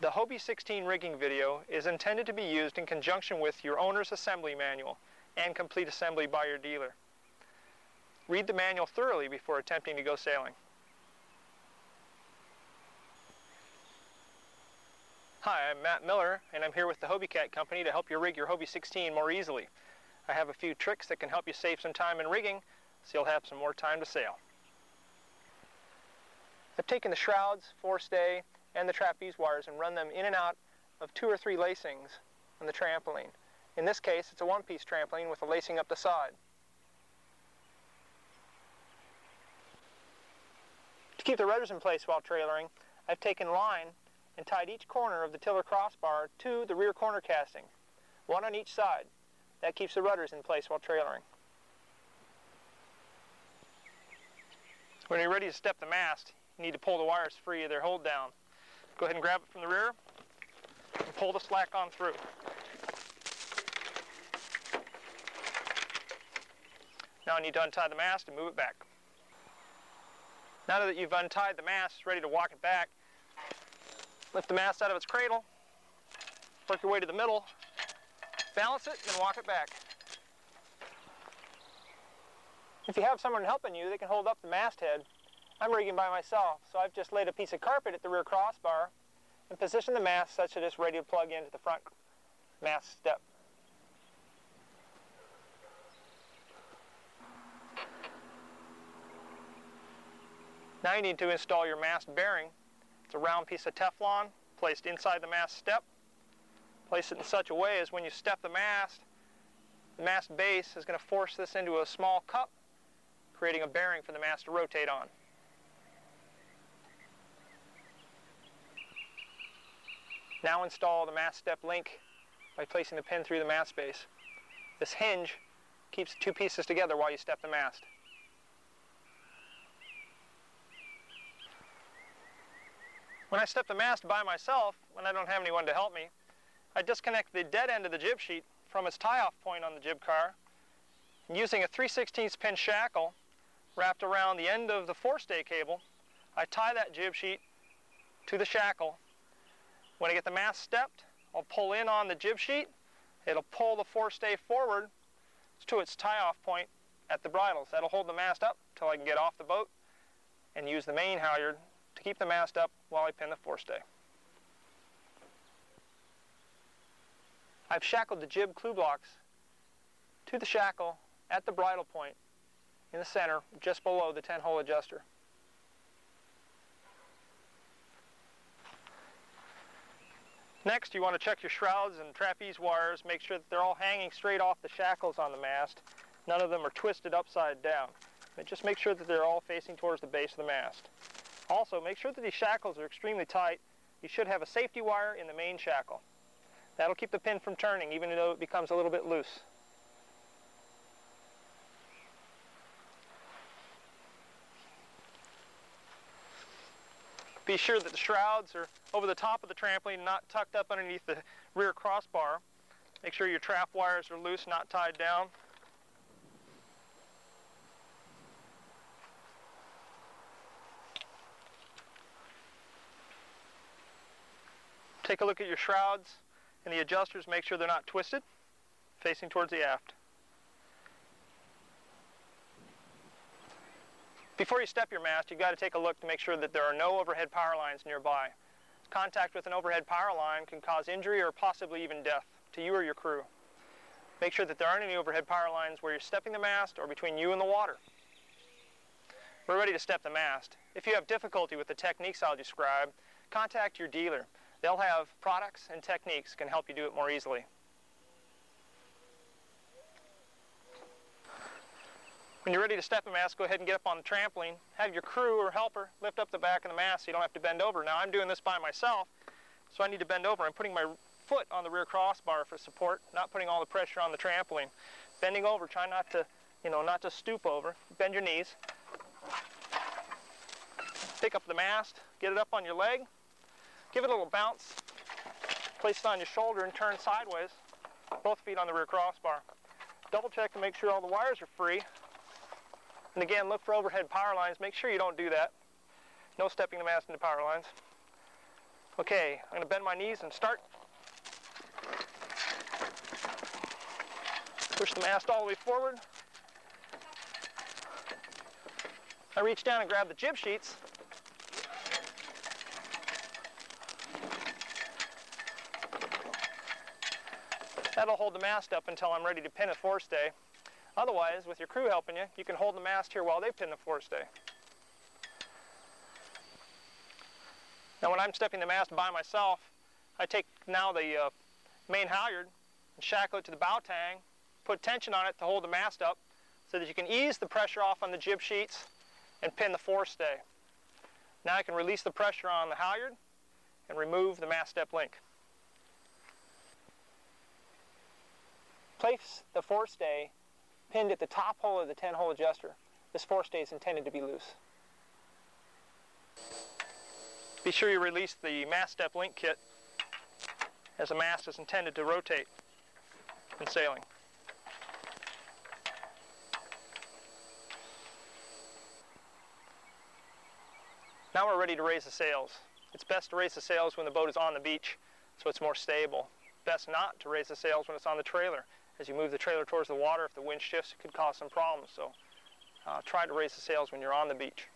The Hobie 16 rigging video is intended to be used in conjunction with your owner's assembly manual and complete assembly by your dealer. Read the manual thoroughly before attempting to go sailing. Hi, I'm Matt Miller, and I'm here with the Hobie Cat company to help you rig your Hobie 16 more easily. I have a few tricks that can help you save some time in rigging, so you'll have some more time to sail. I've taken the shrouds, forestay, and the trapeze wires and run them in and out of 2 or 3 lacings on the trampoline. In this case, it's a one-piece trampoline with a lacing up the side. To keep the rudders in place while trailering, I've taken line and tied each corner of the tiller crossbar to the rear corner casting, one on each side. That keeps the rudders in place while trailering. When you're ready to step the mast, you need to pull the wires free of their hold down. Go ahead and grab it from the rear and pull the slack on through. Now I need to untie the mast and move it back. Now that you've untied the mast, it's ready to walk it back. Lift the mast out of its cradle, work your way to the middle, balance it, and walk it back. If you have someone helping you, they can hold up the masthead. I'm rigging by myself, so I've just laid a piece of carpet at the rear crossbar and positioned the mast such that it's ready to plug into the front mast step. Now you need to install your mast bearing. It's a round piece of Teflon placed inside the mast step. Place it in such a way as when you step the mast base is going to force this into a small cup, creating a bearing for the mast to rotate on. Now install the MassDEP Link by placing the pin through the mast base. This hinge keeps the 2 pieces together while you step the mast. When I step the mast by myself, when I don't have anyone to help me, I disconnect the dead end of the jib sheet from its tie-off point on the jib car, and using a 3/16 pin shackle wrapped around the end of the forestay cable, I tie that jib sheet to the shackle. When I get the mast stepped, I'll pull in on the jib sheet. It'll pull the forestay forward to its tie-off point at the bridles. That'll hold the mast up until I can get off the boat and use the main halyard to keep the mast up while I pin the forestay. I've shackled the jib clew blocks to the shackle at the bridle point in the center, just below the 10-hole adjuster. Next, you want to check your shrouds and trapeze wires, make sure that they're all hanging straight off the shackles on the mast. None of them are twisted upside down. But just make sure that they're all facing towards the base of the mast. Also, make sure that these shackles are extremely tight. You should have a safety wire in the main shackle. That'll keep the pin from turning, even though it becomes a little bit loose. Be sure that the shrouds are over the top of the trampoline, not tucked up underneath the rear crossbar. Make sure your trap wires are loose, not tied down. Take a look at your shrouds and the adjusters. Make sure they're not twisted, facing towards the aft. Before you step your mast, you've got to take a look to make sure that there are no overhead power lines nearby. Contact with an overhead power line can cause injury or possibly even death to you or your crew. Make sure that there aren't any overhead power lines where you're stepping the mast or between you and the water. We're ready to step the mast. If you have difficulty with the techniques I'll describe, contact your dealer. They'll have products and techniques that can help you do it more easily. When you're ready to step the mast, go ahead and get up on the trampoline. Have your crew or helper lift up the back of the mast so you don't have to bend over. Now I'm doing this by myself, so I need to bend over. I'm putting my foot on the rear crossbar for support, not putting all the pressure on the trampoline. Bending over, try not to, not to stoop over. Bend your knees. Pick up the mast, get it up on your leg, give it a little bounce, place it on your shoulder and turn sideways, both feet on the rear crossbar. Double check to make sure all the wires are free. And again, look for overhead power lines. Make sure you don't do that. No stepping the mast into power lines. Okay, I'm going to bend my knees and start. Push the mast all the way forward. I reach down and grab the jib sheets. That'll hold the mast up until I'm ready to pin a forestay. Otherwise, with your crew helping you, you can hold the mast here while they pin the forestay. Now when I'm stepping the mast by myself, I take now the main halyard and shackle it to the bow tang, put tension on it to hold the mast up so that you can ease the pressure off on the jib sheets and pin the forestay. Now I can release the pressure on the halyard and remove the MassDEP Link. Place the forestay pinned at the top hole of the 10-hole adjuster. This forestay is intended to be loose. Be sure you release the MassDEP Link kit, as the mast is intended to rotate in sailing. Now we're ready to raise the sails. It's best to raise the sails when the boat is on the beach, so it's more stable. Best not to raise the sails when it's on the trailer. As you move the trailer towards the water, if the wind shifts, it could cause some problems. So try to raise the sails when you're on the beach.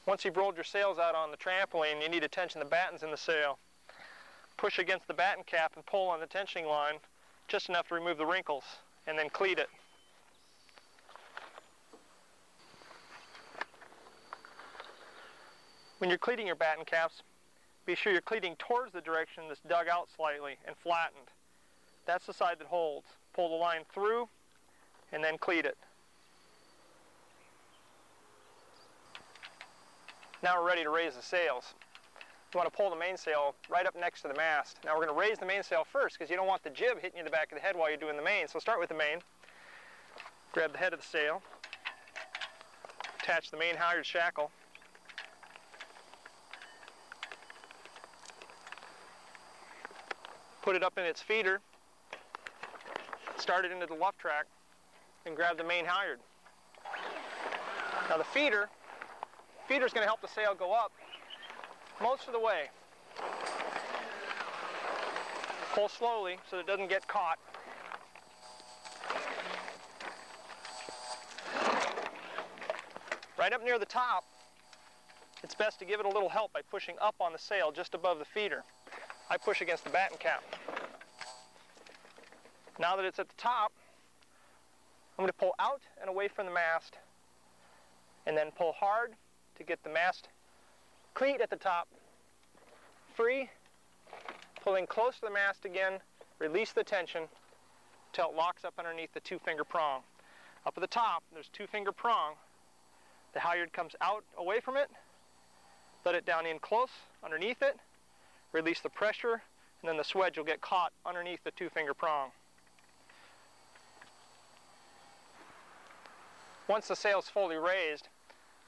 Once you've rolled your sails out on the trampoline, you need to tension the battens in the sail. Push against the batten cap and pull on the tensioning line just enough to remove the wrinkles, and then cleat it. When you're cleating your batten caps, be sure you're cleating towards the direction that's dug out slightly and flattened. That's the side that holds. Pull the line through and then cleat it. Now we're ready to raise the sails. You want to pull the mainsail right up next to the mast. Now we're going to raise the mainsail first because you don't want the jib hitting you in the back of the head while you're doing the main. So start with the main. Grab the head of the sail. Attach the main halyard shackle. Put it up in its feeder, start it into the luff track, and grab the main halyard. Now the feeder's going to help the sail go up most of the way. Pull slowly so that it doesn't get caught. Right up near the top, it's best to give it a little help by pushing up on the sail just above the feeder. I push against the batten cap. Now that it's at the top, I'm going to pull out and away from the mast and then pull hard to get the mast cleat at the top free, pulling close to the mast again, release the tension until it locks up underneath the 2-finger prong. Up at the top, there's 2-finger prong. The halyard comes out away from it, let it down in close underneath it, release the pressure, and then the swedge will get caught underneath the 2-finger prong. Once the sail is fully raised,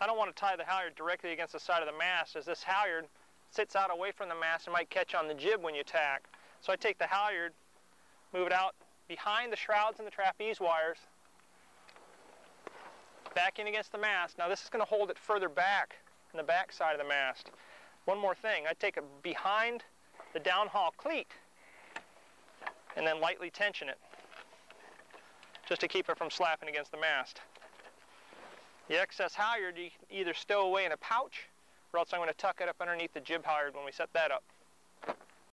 I don't want to tie the halyard directly against the side of the mast, as this halyard sits out away from the mast and might catch on the jib when you tack. So I take the halyard, move it out behind the shrouds and the trapeze wires, back in against the mast. Now this is going to hold it further back in the back side of the mast. One more thing, I take it behind the downhaul cleat and then lightly tension it just to keep it from slapping against the mast. The excess halyard you can either stow away in a pouch, or else I'm going to tuck it up underneath the jib halyard when we set that up.